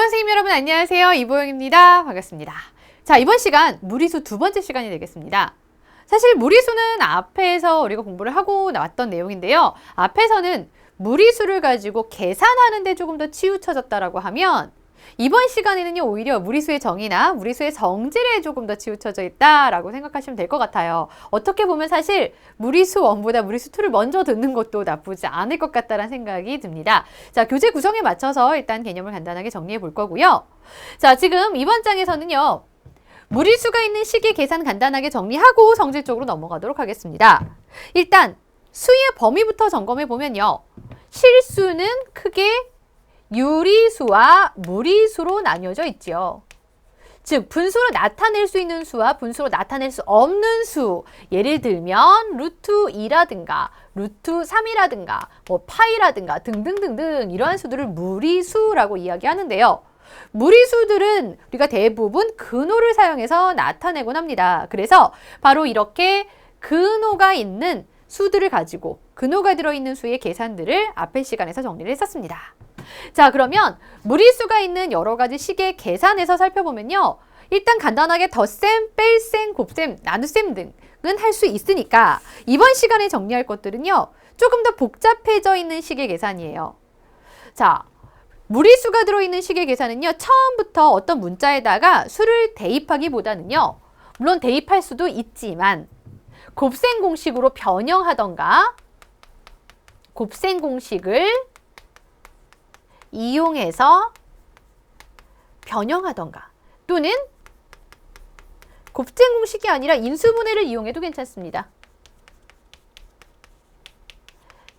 선생님 여러분 안녕하세요. 이보영입니다. 반갑습니다. 자, 이번 시간 무리수 두 번째 시간이 되겠습니다. 사실 무리수는 앞에서 우리가 공부를 하고 나왔던 내용인데요. 앞에서는 무리수를 가지고 계산하는 데 조금 더 치우쳐졌다라고 하면 이번 시간에는요, 오히려 무리수의 정의나 무리수의 성질에 조금 더 치우쳐져 있다라고 생각하시면 될 것 같아요. 어떻게 보면 사실 무리수 1보다 무리수 2를 먼저 듣는 것도 나쁘지 않을 것 같다는 생각이 듭니다. 자, 교재 구성에 맞춰서 일단 개념을 간단하게 정리해 볼 거고요. 자, 지금 이번 장에서는요, 무리수가 있는 식의 계산 간단하게 정리하고 성질 쪽으로 넘어가도록 하겠습니다. 일단 수의 범위부터 점검해 보면요, 실수는 크게 유리수와 무리수로 나뉘어져 있지요. 즉, 분수로 나타낼 수 있는 수와 분수로 나타낼 수 없는 수. 예를 들면 루트 2라든가 루트 3이라든가 뭐 파이라든가 등등등등 이러한 수들을 무리수라고 이야기하는데요. 무리수들은 우리가 대부분 근호를 사용해서 나타내곤 합니다. 그래서 바로 이렇게 근호가 있는 수들을 가지고 근호가 들어있는 수의 계산들을 앞의 시간에서 정리를 했었습니다. 자, 그러면 무리수가 있는 여러 가지 식의 계산에서 살펴보면요. 일단 간단하게 덧셈, 뺄셈, 곱셈, 나눗셈 등은 할 수 있으니까 이번 시간에 정리할 것들은요, 조금 더 복잡해져 있는 식의 계산이에요. 자, 무리수가 들어있는 식의 계산은요, 처음부터 어떤 문자에다가 수를 대입하기보다는요, 물론 대입할 수도 있지만 곱셈 공식으로 변형하던가 곱셈 공식을 이용해서 변형하던가 또는 곱셈 공식이 아니라 인수분해를 이용해도 괜찮습니다.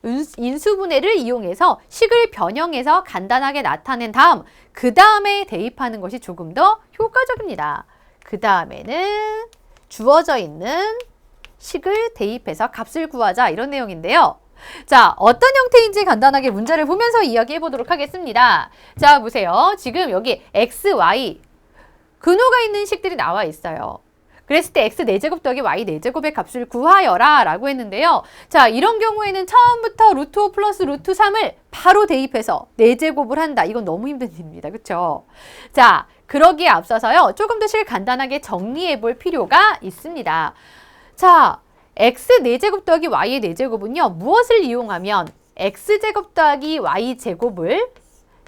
인수분해를 이용해서 식을 변형해서 간단하게 나타낸 다음 그 다음에 대입하는 것이 조금 더 효과적입니다. 그 다음에는 주어져 있는 식을 대입해서 값을 구하자, 이런 내용인데요. 자, 어떤 형태인지 간단하게 문제를 보면서 이야기해 보도록 하겠습니다. 자, 보세요. 지금 여기 x, y 근호가 있는 식들이 나와 있어요. 그랬을 때 x 4제곱 더하기 y 4제곱의 값을 구하여라 라고 했는데요. 자, 이런 경우에는 처음부터 루트 5 플러스 루트 3을 바로 대입해서 4제곱을 한다. 이건 너무 힘든 일입니다. 그렇죠? 자, 그러기에 앞서서요, 조금 더 간단하게 정리해 볼 필요가 있습니다. 자, x 4제곱 더하기 y의 4제곱은요, 무엇을 이용하면 x제곱 더하기 y제곱을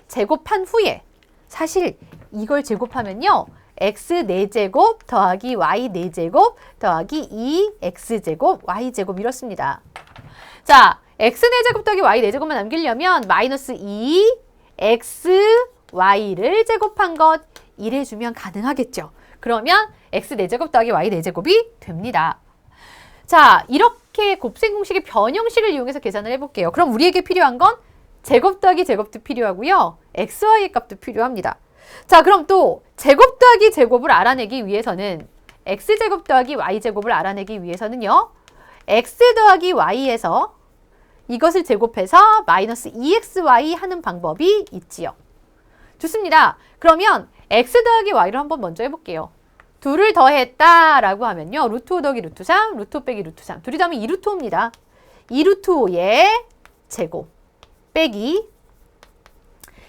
제곱한 후에, 사실 이걸 제곱하면요, x 4제곱 더하기 y 4제곱 더하기 2x제곱 y제곱 이렇습니다. 자, x 4제곱 더하기 y 4제곱만 남기려면 마이너스 2xy를 제곱한 것 1해주면 가능하겠죠. 그러면 x 4제곱 더하기 y 4제곱이 됩니다. 자, 이렇게 곱셈 공식의 변형식을 이용해서 계산을 해볼게요. 그럼 우리에게 필요한 건 제곱 더하기 제곱도 필요하고요, xy의 값도 필요합니다. 자, 그럼 또 제곱 더하기 제곱을 알아내기 위해서는 x제곱 더하기 y제곱을 알아내기 위해서는요, x 더하기 y에서 이것을 제곱해서 마이너스 2xy 하는 방법이 있지요. 좋습니다. 그러면 x 더하기 y를 한번 먼저 해볼게요. 2를 더했다라고 하면요, 루트 5 더하기 루트 3, 루트 5 빼기 루트 3. 둘이 더하면 2루트 5입니다. 2루트 5의 제곱 빼기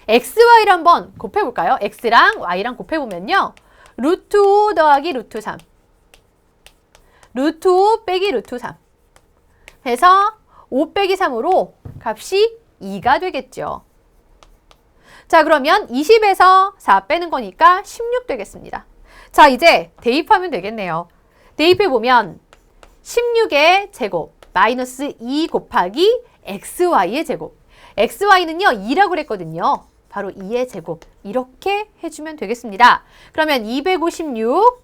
xy를 한번 곱해볼까요? x랑 y랑 곱해보면요, 루트 5 더하기 루트 3, 루트 5 빼기 루트 3 해서 5 빼기 3으로 값이 2가 되겠죠. 자, 그러면 20에서 4 빼는 거니까 16 되겠습니다. 자, 이제 대입하면 되겠네요. 대입해보면 16의 제곱 마이너스 2 곱하기 xy의 제곱. xy는요, 2라고 그랬거든요. 바로 2의 제곱. 이렇게 해주면 되겠습니다. 그러면 256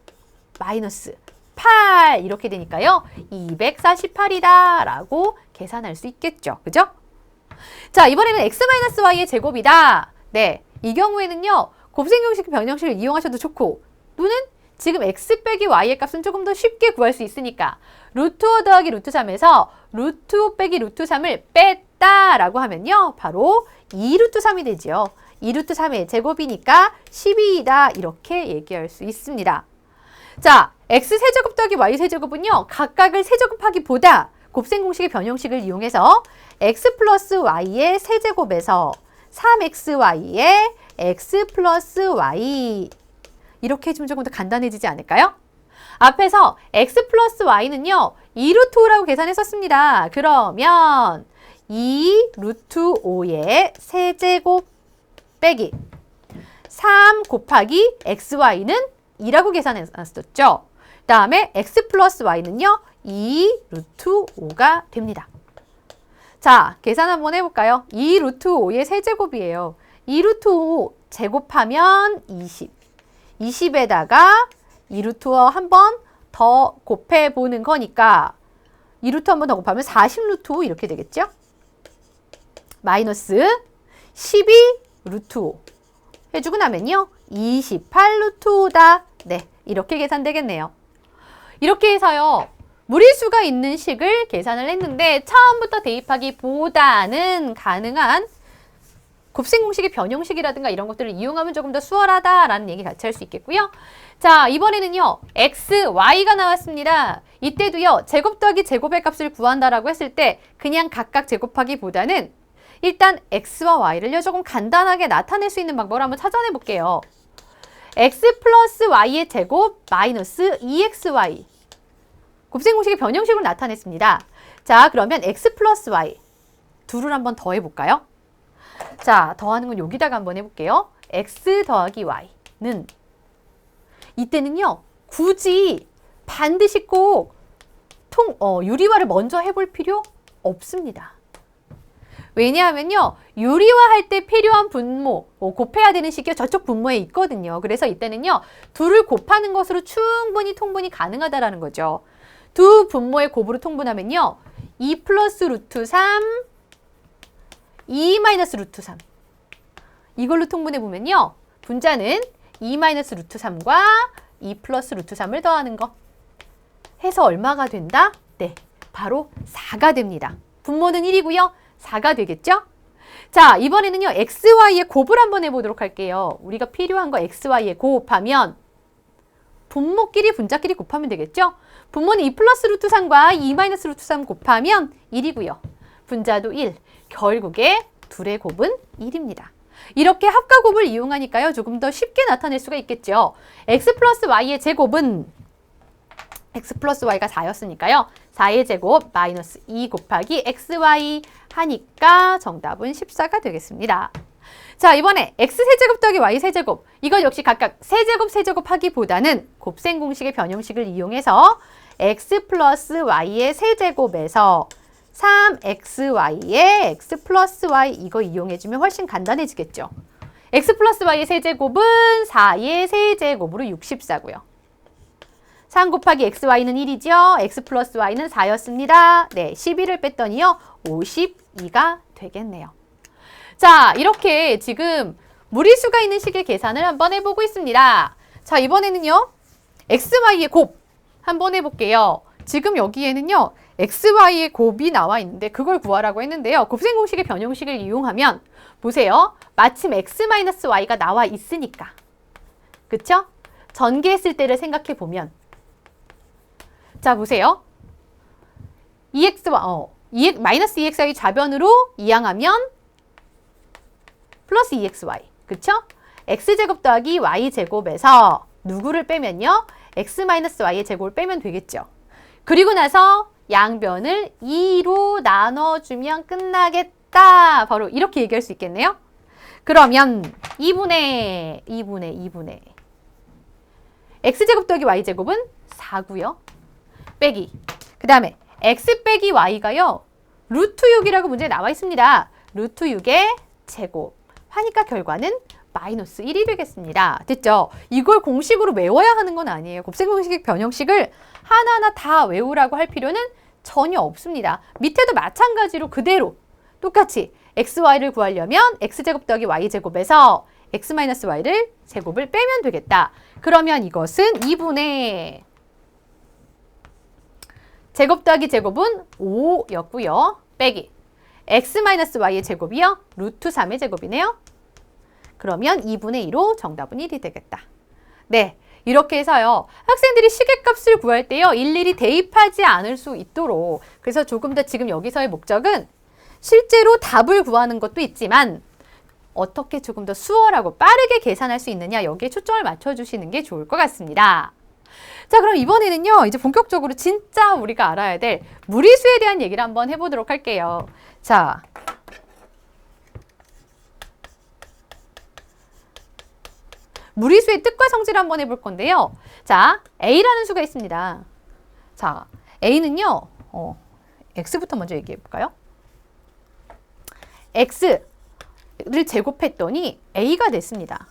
마이너스 8 이렇게 되니까요, 248이다 라고 계산할 수 있겠죠. 그죠? 자, 이번에는 x-y의 제곱이다. 네, 이 경우에는요, 곱셈 공식 변형식을 이용하셔도 좋고, 또는 지금 x 빼기 y의 값은 조금 더 쉽게 구할 수 있으니까 루트 5 더하기 루트 3에서 루트 5 빼기 루트 3을 뺐다라고 하면요, 바로 2루트 3이 되지요. 2루트 3의 제곱이니까 12이다 이렇게 얘기할 수 있습니다. 자, x 세제곱 더하기 y 세제곱은요, 각각을 세제곱하기보다 곱셈 공식의 변형식을 이용해서 x 플러스 y의 세제곱에서 3xy에 x 플러스 y. 이렇게 해주면 조금 더 간단해지지 않을까요? 앞에서 x 플러스 y는요. 2루트 5라고 계산했었습니다. 그러면 2 루트 5의 세제곱 빼기 3 곱하기 xy는 2라고 계산했었죠. 그 다음에 x 플러스 y는요. 2 루트 5가 됩니다. 자, 계산 한번 해볼까요? 2 루트 5의 세제곱이에요. 2 루트 5 제곱하면 20. 20에다가 2 루트 5 한 번 더 곱해보는 거니까 2 루트 한 번 더 곱하면 40 루트 5 이렇게 되겠죠? 마이너스 12 루트 5 해주고 나면요. 28 루트 5다. 네, 이렇게 계산되겠네요. 이렇게 해서요. 무리수가 있는 식을 계산을 했는데 처음부터 대입하기보다는 가능한 곱셈 공식의 변형식이라든가 이런 것들을 이용하면 조금 더 수월하다라는 얘기 같이 할 수 있겠고요. 자, 이번에는요. x, y가 나왔습니다. 이때도요. 제곱 더하기 제곱의 값을 구한다라고 했을 때 그냥 각각 제곱하기보다는 일단 x와 y를요. 조금 간단하게 나타낼 수 있는 방법을 한번 찾아내 볼게요. x 플러스 y의 제곱 마이너스 2xy. 곱셈 공식의 변형식으로 나타냈습니다. 자, 그러면 x 플러스 y. 둘을 한번 더해볼까요? 자, 더하는 건 여기다가 한번 해볼게요. x 더하기 y는 이때는요. 굳이 반드시 꼭 유리화를 먼저 해볼 필요 없습니다. 왜냐하면요. 유리화할 때 필요한 분모, 곱해야 되는 식이 저쪽 분모에 있거든요. 그래서 이때는요. 둘을 곱하는 것으로 충분히 통분이 가능하다라는 거죠. 두 분모의 곱으로 통분하면요. 2 플러스 루트 3, 2 마이너스 루트 3. 이걸로 통분해 보면요. 분자는 2 마이너스 루트 3과 2 플러스 루트 3을 더하는 거. 해서 얼마가 된다? 네, 바로 4가 됩니다. 분모는 1이고요. 4가 되겠죠? 자, 이번에는요. xy의 곱을 한번 해보도록 할게요. 우리가 필요한 거 xy의 곱하면 분모끼리 분자끼리 곱하면 되겠죠? 분모는 2 플러스 루트 3과 2 마이너스 루트 3 곱하면 1이고요. 분자도 1. 결국에 둘의 곱은 1입니다. 이렇게 합과 곱을 이용하니까요. 조금 더 쉽게 나타낼 수가 있겠죠. x 플러스 y의 제곱은 x 플러스 y가 4였으니까요. 4의 제곱 마이너스 2 곱하기 xy 하니까 정답은 14가 되겠습니다. 자, 이번에 x세제곱 더하기 y세제곱. 이건 역시 각각 세제곱 하기보다는 곱셈 공식의 변형식을 이용해서 x 플러스 y의 세제곱에서 3xy의 x 플러스 y 이거 이용해주면 훨씬 간단해지겠죠. x 플러스 y의 세제곱은 4의 세제곱으로 64고요. 3 곱하기 xy는 1이죠. x 플러스 y는 4였습니다. 네, 11을 뺐더니요. 52가 되겠네요. 자, 이렇게 지금 무리수가 있는 식의 계산을 한번 해보고 있습니다. 자, 이번에는요. xy의 곱 한번 해볼게요. 지금 여기에는요. xy의 곱이 나와 있는데 그걸 구하라고 했는데요. 곱셈 공식의 변형식을 이용하면 보세요. 마침 x-y가 나와 있으니까. 그쵸? 전개했을 때를 생각해 보면 자, 보세요. 마이너스 2xy 좌변으로 이항하면 플러스 2xy. 그쵸? x제곱 더하기 y제곱에서 누구를 빼면요? x-y의 제곱을 빼면 되겠죠. 그리고 나서 양변을 2로 나눠주면 끝나겠다. 바로 이렇게 얘기할 수 있겠네요. 그러면 2분의 x제곱 더하기 y제곱은 4고요. 빼기. 그 다음에 x 빼기 y가요. 루트 6이라고 문제에 나와 있습니다. 루트 6의 제곱. 하니까 결과는 마이너스 1이 되겠습니다. 됐죠? 이걸 공식으로 외워야 하는 건 아니에요. 곱셈 공식 변형식을 하나하나 다 외우라고 할 필요는 전혀 없습니다. 밑에도 마찬가지로 그대로 똑같이 xy를 구하려면 x제곱 더하기 y제곱에서 x-y를 제곱을 빼면 되겠다. 그러면 이것은 2분의 제곱 더하기 제곱은 5였고요. 빼기 x-y의 제곱이요. 루트 3의 제곱이네요. 그러면 2분의 2로 정답은 1이 되겠다. 네, 이렇게 해서요. 학생들이 시계값을 구할 때요. 일일이 대입하지 않을 수 있도록 그래서 조금 더 지금 여기서의 목적은 실제로 답을 구하는 것도 있지만 어떻게 조금 더 수월하고 빠르게 계산할 수 있느냐 여기에 초점을 맞춰주시는 게 좋을 것 같습니다. 자, 그럼 이번에는요, 이제 본격적으로 진짜 우리가 알아야 될 무리수에 대한 얘기를 한번 해보도록 할게요. 자, 무리수의 뜻과 성질을 한번 해볼 건데요. 자, A라는 수가 있습니다. 자, A는요, X부터 먼저 얘기해 볼까요? X를 제곱했더니 A가 됐습니다.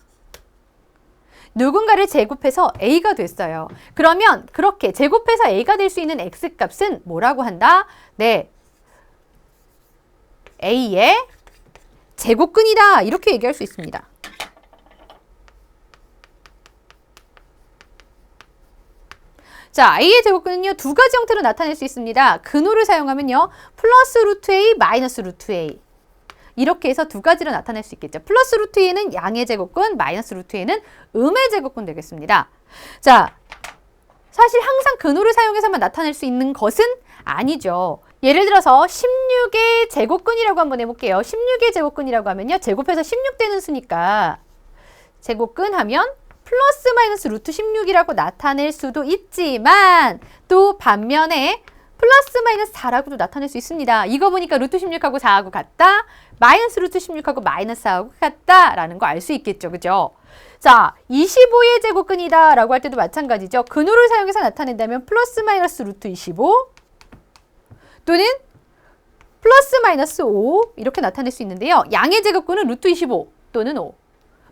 누군가를 제곱해서 A가 됐어요. 그러면 그렇게 제곱해서 A가 될 수 있는 X값은 뭐라고 한다? 네, A의 제곱근이다. 이렇게 얘기할 수 있습니다. 자, A의 제곱근은요, 두 가지 형태로 나타낼 수 있습니다. 근호를 사용하면요, 플러스 루트 A, 마이너스 루트 A. 이렇게 해서 두 가지로 나타낼 수 있겠죠. 플러스 루트 A는 양의 제곱근, 마이너스 루트 A는 음의 제곱근 되겠습니다. 자, 사실 항상 근호를 사용해서만 나타낼 수 있는 것은 아니죠. 예를 들어서 16의 제곱근이라고 한번 해볼게요. 16의 제곱근이라고 하면요, 제곱해서 16 되는 수니까 제곱근 하면 플러스 마이너스 루트 16이라고 나타낼 수도 있지만 또 반면에 플러스 마이너스 4라고도 나타낼 수 있습니다. 이거 보니까 루트 16하고 4하고 같다. 마이너스 루트 16하고 마이너스 4하고 같다라는 거 알 수 있겠죠. 그죠? 자, 25의 제곱근이다 라고 할 때도 마찬가지죠. 근호를 사용해서 나타낸다면 플러스 마이너스 루트 25 또는 플러스 마이너스 5 이렇게 나타낼 수 있는데요. 양의 제곱근은 루트 25 또는 5.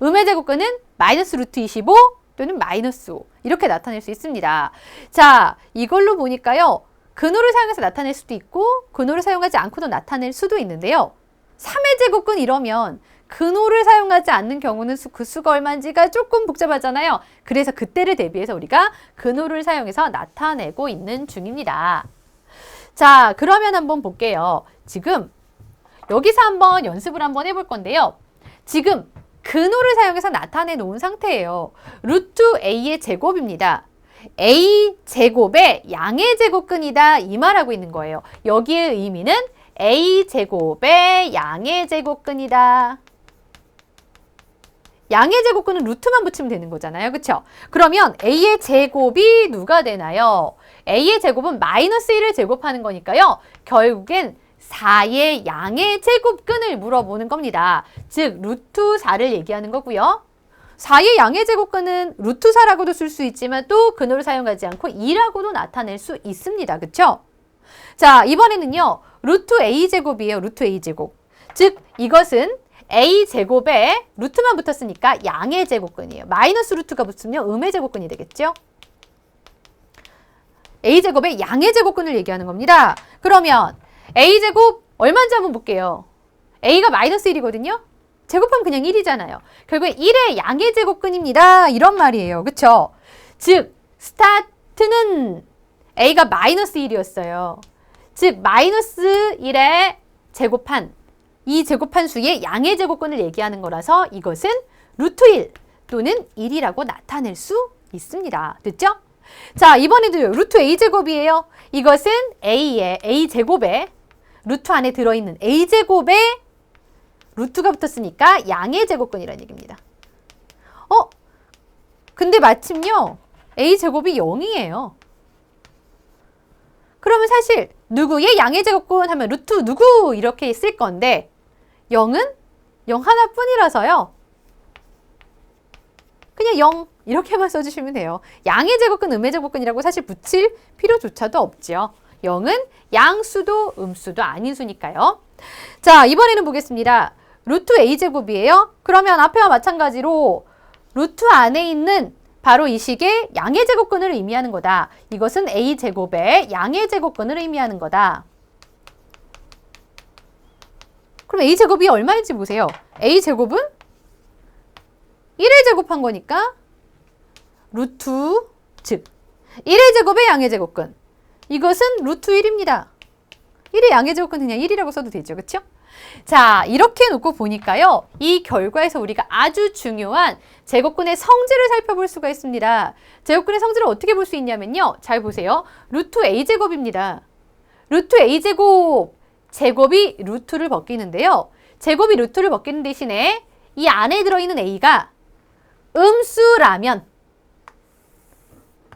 음의 제곱근은 마이너스 루트 25 또는 마이너스 5 이렇게 나타낼 수 있습니다. 자, 이걸로 보니까요. 근호를 사용해서 나타낼 수도 있고 근호를 사용하지 않고도 나타낼 수도 있는데요. 3의 제곱근 이러면 근호를 사용하지 않는 경우는 그 수가 얼마인지가 조금 복잡하잖아요. 그래서 그때를 대비해서 우리가 근호를 사용해서 나타내고 있는 중입니다. 자, 그러면 한번 볼게요. 지금 여기서 한번 연습을 한번 해볼 건데요. 지금 근호를 사용해서 나타내 놓은 상태예요. 루트 A의 제곱입니다. A 제곱의 양의 제곱근이다 이 말하고 있는 거예요. 여기의 의미는 A 제곱의 양의 제곱근이다. 양의 제곱근은 루트만 붙이면 되는 거잖아요. 그렇죠? 그러면 A의 제곱이 누가 되나요? A의 제곱은 마이너스 1을 제곱하는 거니까요. 결국엔 4의 양의 제곱근을 물어보는 겁니다. 즉 루트 4를 얘기하는 거고요. 4의 양의 제곱근은 루트 4라고도 쓸 수 있지만 또 근호를 사용하지 않고 2라고도 나타낼 수 있습니다. 그렇죠? 자, 이번에는요. 루트 A제곱이에요. 루트 A제곱. 즉 이것은 A제곱에 루트만 붙었으니까 양의 제곱근이에요. 마이너스 루트가 붙으면 음의 제곱근이 되겠죠? A제곱에 양의 제곱근을 얘기하는 겁니다. 그러면 A제곱 얼마인지 한번 볼게요. A가 마이너스 1이거든요. 제곱하면 그냥 1이잖아요. 결국에 1의 양의 제곱근입니다. 이런 말이에요. 그쵸? 즉 스타트는 A가 마이너스 1이었어요. 즉 마이너스 1에 제곱한 이 제곱한 수의 양의 제곱근을 얘기하는 거라서 이것은 루트 1 또는 1이라고 나타낼 수 있습니다. 됐죠? 자, 이번에도요. 루트 A제곱이에요. 이것은 A제곱에 루트 안에 들어있는 A제곱에 루트가 붙었으니까 양의 제곱근이라는 얘기입니다. 근데 마침요. A제곱이 0이에요. 그러면 사실 누구의 양의 제곱근 하면 루트 누구 이렇게 쓸 건데 0은 0 하나뿐이라서요. 그냥 0 이렇게만 써주시면 돼요. 양의 제곱근, 음의 제곱근이라고 사실 붙일 필요조차도 없죠. 0은 양수도 음수도 아닌 수니까요. 자, 이번에는 보겠습니다. 루트 A제곱이에요. 그러면 앞에와 마찬가지로 루트 안에 있는 바로 이 식의 양의 제곱근을 의미하는 거다. 이것은 A제곱의 양의 제곱근을 의미하는 거다. 그럼 A제곱이 얼마인지 보세요. A제곱은 1을 제곱한 거니까 루트, 즉 1의 제곱의 양의 제곱근. 이것은 루트 1입니다. 1의 양의 제곱근 그냥 1이라고 써도 되죠. 그렇죠? 자, 이렇게 놓고 보니까요. 이 결과에서 우리가 아주 중요한 제곱근의 성질을 살펴볼 수가 있습니다. 제곱근의 성질을 어떻게 볼 수 있냐면요. 잘 보세요. 루트 A제곱입니다. 루트 A제곱, 제곱이 루트를 벗기는데요. 제곱이 루트를 벗기는 대신에 이 안에 들어있는 a가 음수라면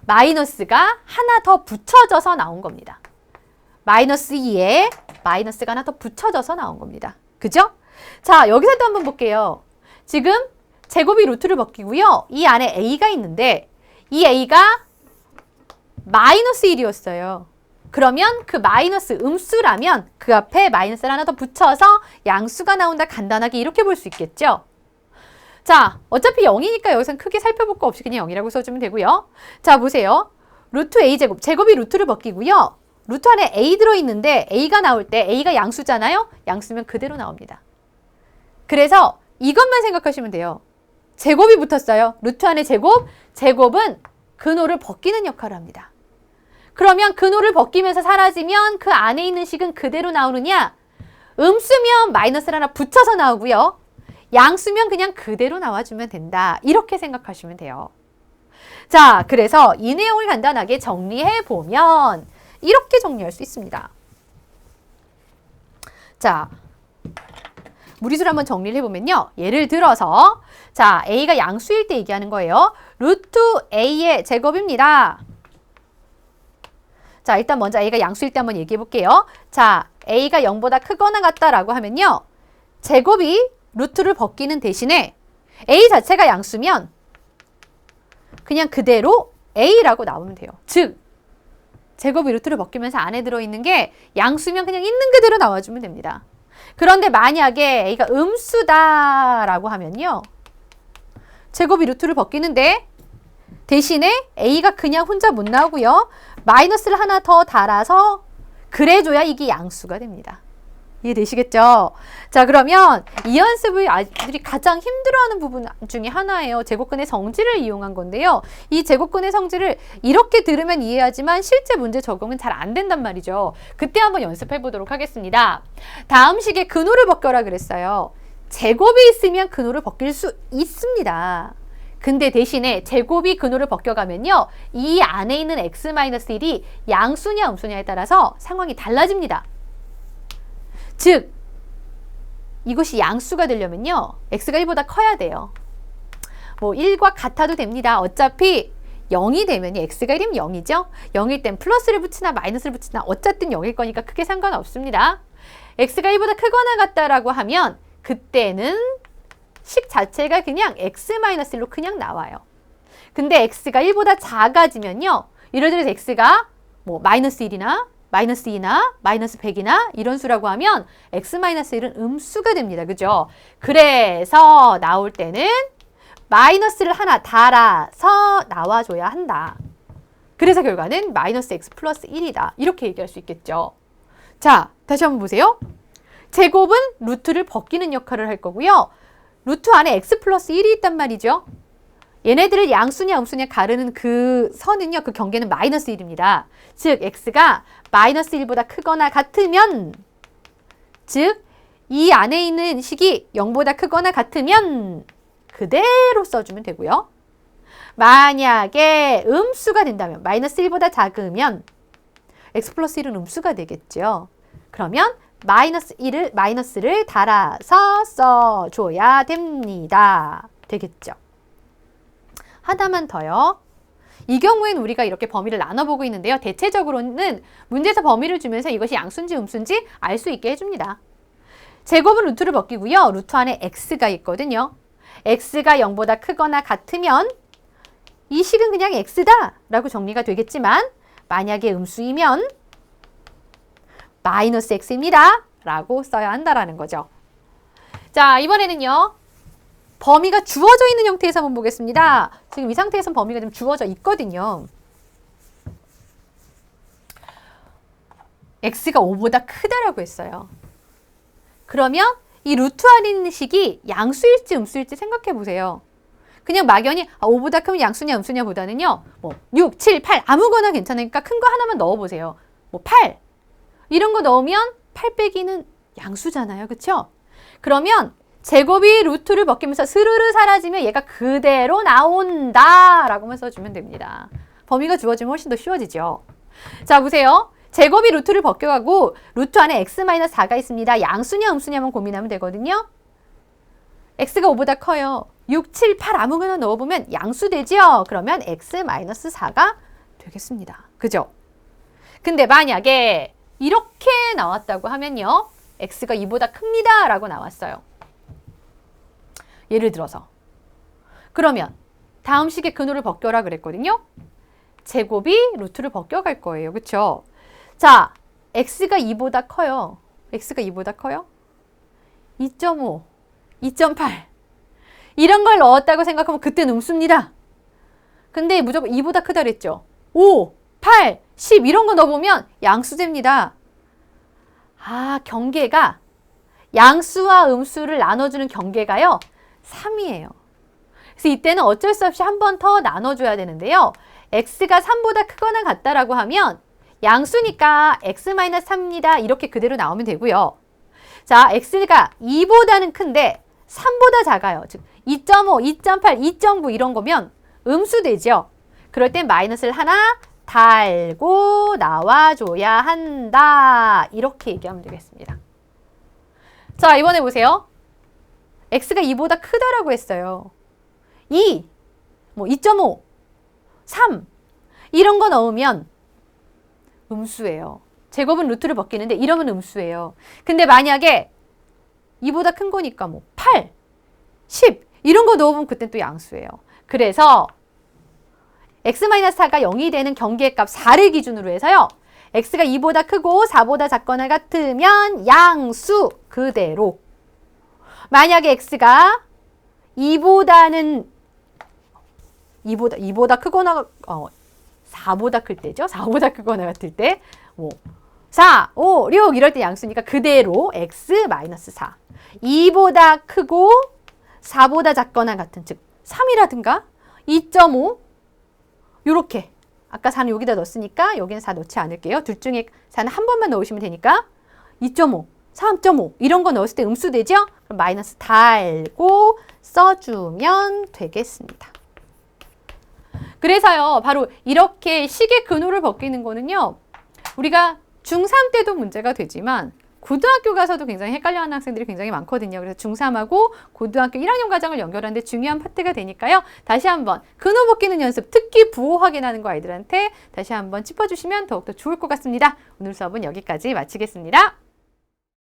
마이너스가 하나 더 붙여져서 나온 겁니다. 마이너스 2에 마이너스가 하나 더 붙여져서 나온 겁니다. 그죠? 자, 여기서 또 한번 볼게요. 지금 제곱이 루트를 벗기고요. 이 안에 a가 있는데 이 a가 마이너스 1이었어요. 그러면 그 마이너스 음수라면 그 앞에 마이너스를 하나 더 붙여서 양수가 나온다. 간단하게 이렇게 볼 수 있겠죠? 자, 어차피 0이니까 여기서는 크게 살펴볼 거 없이 그냥 0이라고 써주면 되고요. 자, 보세요. 루트 a제곱, 제곱이 루트를 벗기고요. 루트 안에 a 들어있는데 a가 나올 때 a가 양수잖아요. 양수면 그대로 나옵니다. 그래서 이것만 생각하시면 돼요. 제곱이 붙었어요. 루트 안에 제곱, 제곱은 근호를 벗기는 역할을 합니다. 그러면 근호를 벗기면서 사라지면 그 안에 있는 식은 그대로 나오느냐? 음수면 마이너스를 하나 붙여서 나오고요. 양수면 그냥 그대로 나와주면 된다. 이렇게 생각하시면 돼요. 자, 그래서 이 내용을 간단하게 정리해보면 이렇게 정리할 수 있습니다. 자, 무리수를 한번 정리를 해보면요. 예를 들어서 자, a가 양수일 때 얘기하는 거예요. 루트 a의 제곱입니다. 자, 일단 먼저 a가 양수일 때 한번 얘기해 볼게요. 자, a가 0보다 크거나 같다라고 하면요. 제곱이 루트를 벗기는 대신에 a 자체가 양수면 그냥 그대로 a라고 나오면 돼요. 즉, 제곱이 루트를 벗기면서 안에 들어있는 게 양수면 그냥 있는 그대로 나와주면 됩니다. 그런데 만약에 a가 음수다라고 하면요. 제곱이 루트를 벗기는데 대신에 a가 그냥 혼자 못 나오고요. 마이너스를 하나 더 달아서 그래줘야 이게 양수가 됩니다. 이해되시겠죠? 자, 그러면 이 연습을 아이들이 가장 힘들어하는 부분 중에 하나예요. 제곱근의 성질을 이용한 건데요. 이 제곱근의 성질을 이렇게 들으면 이해하지만 실제 문제 적용은 잘 안 된단 말이죠. 그때 한번 연습해 보도록 하겠습니다. 다음 식에 근호를 벗겨라 그랬어요. 제곱이 있으면 근호를 벗길 수 있습니다. 근데 대신에 제곱이 근호를 벗겨가면요. 이 안에 있는 x-1이 양수냐 음수냐에 따라서 상황이 달라집니다. 즉, 이것이 양수가 되려면요. x가 1보다 커야 돼요. 뭐 1과 같아도 됩니다. 어차피 0이 되면 x가 1이면 0이죠. 0일 땐 플러스를 붙이나 마이너스를 붙이나 어쨌든 0일 거니까 크게 상관없습니다. x가 1보다 크거나 같다라고 하면 그때는 식 자체가 그냥 x-1로 그냥 나와요. 근데 x가 1보다 작아지면요. 예를 들어서 x가 뭐 마이너스 1이나 마이너스 2나 마이너스 100이나 이런 수라고 하면 x-1은 음수가 됩니다. 그죠? 그래서 나올 때는 마이너스를 하나 달아서 나와줘야 한다. 그래서 결과는 마이너스 x 플러스 1이다. 이렇게 얘기할 수 있겠죠. 자, 다시 한번 보세요. 제곱은 루트를 벗기는 역할을 할 거고요. 루트 안에 x 플러스 1이 있단 말이죠. 얘네들을 양수냐 음수냐 가르는 그 선은요. 그 경계는 마이너스 1입니다. 즉 x가 마이너스 1보다 크거나 같으면 즉 이 안에 있는 식이 0보다 크거나 같으면 그대로 써주면 되고요. 만약에 음수가 된다면 마이너스 1보다 작으면 x 플러스 1은 음수가 되겠죠. 그러면 마이너스를 달아서 써줘야 됩니다. 되겠죠. 하나만 더요. 이 경우에는 우리가 이렇게 범위를 나눠보고 있는데요. 대체적으로는 문제에서 범위를 주면서 이것이 양수인지 음수인지 알 수 있게 해줍니다. 제곱은 루트를 벗기고요. 루트 안에 x가 있거든요. x가 0보다 크거나 같으면 이 식은 그냥 x다 라고 정리가 되겠지만 만약에 음수이면 마이너스 x입니다 라고 써야 한다라는 거죠. 자, 이번에는요. 범위가 주어져 있는 형태에서 한번 보겠습니다. 지금 이 상태에서는 범위가 좀 주어져 있거든요. x가 5보다 크다라고 했어요. 그러면 이 루트 안에 있는 식이 양수일지 음수일지 생각해 보세요. 그냥 막연히 5보다 크면 양수냐 음수냐 보다는요. 뭐 6, 7, 8 아무거나 괜찮으니까 큰 거 하나만 넣어보세요. 뭐 8 이런 거 넣으면 8 빼기는 양수잖아요. 그렇죠? 그러면 제곱이 루트를 벗기면서 스르르 사라지면 얘가 그대로 나온다 라고만 써주면 됩니다. 범위가 주어지면 훨씬 더 쉬워지죠. 자, 보세요. 제곱이 루트를 벗겨가고 루트 안에 x-4가 있습니다. 양수냐 음수냐만 고민하면 되거든요. x가 5보다 커요. 6, 7, 8 아무거나 넣어보면 양수되죠? 그러면 x-4가 되겠습니다. 그죠? 근데 만약에 이렇게 나왔다고 하면요. x가 2보다 큽니다. 라고 나왔어요. 예를 들어서. 그러면 다음 식의 근호를 벗겨라 그랬거든요. 제곱이 루트를 벗겨갈 거예요. 그쵸? 자, x가 2보다 커요. x가 2보다 커요? 2.5, 2.8 이런 걸 넣었다고 생각하면 그때는 음수입니다. 근데 무조건 2보다 크다 그랬죠. 5, 8, 10 이런 거 넣어보면 양수됩니다. 아, 경계가 양수와 음수를 나눠주는 경계가요. 3이에요. 그래서 이때는 어쩔 수 없이 한 번 더 나눠줘야 되는데요. x가 3보다 크거나 같다라고 하면 양수니까 x-3입니다. 이렇게 그대로 나오면 되고요. 자, x가 2보다는 큰데 3보다 작아요. 즉 2.5, 2.8, 2.9 이런 거면 음수되죠. 그럴 땐 마이너스를 하나 달고 나와줘야 한다. 이렇게 얘기하면 되겠습니다. 자, 이번에 보세요. x가 2보다 크다라고 했어요. 2, 2.5, 3 이런 거 넣으면 음수예요. 제곱은 루트를 벗기는데 이러면 음수예요. 근데 만약에 2보다 큰 거니까 8, 10 이런 거 넣어보면 그땐 또 양수예요. 그래서 x-4가 0이 되는 경계값 4를 기준으로 해서요. x가 2보다 크고 4보다 작거나 같으면 양수 그대로. 만약에 x가 2보다 크거나 4보다 클 때죠. 4보다 크거나 같을 때 4, 5, 6 이럴 때 양수니까 그대로 x-4. 2보다 크고 4보다 작거나 같은 즉 3이라든가 2.5 요렇게 아까 4는 여기다 넣었으니까 여기는 4 넣지 않을게요. 둘 중에 4는 한 번만 넣으시면 되니까 2.5, 3.5 이런 거 넣었을 때 음수되죠? 그럼 마이너스 달고 써주면 되겠습니다. 그래서요. 바로 이렇게 식의 근호를 벗기는 거는요. 우리가 중3 때도 문제가 되지만 고등학교 가서도 굉장히 헷갈려하는 학생들이 굉장히 많거든요. 그래서 중3하고 고등학교 1학년 과정을 연결하는데 중요한 파트가 되니까요. 다시 한번 근호 벗기는 연습, 특히 부호 확인하는 거 아이들한테 다시 한번 짚어주시면 더욱더 좋을 것 같습니다. 오늘 수업은 여기까지 마치겠습니다.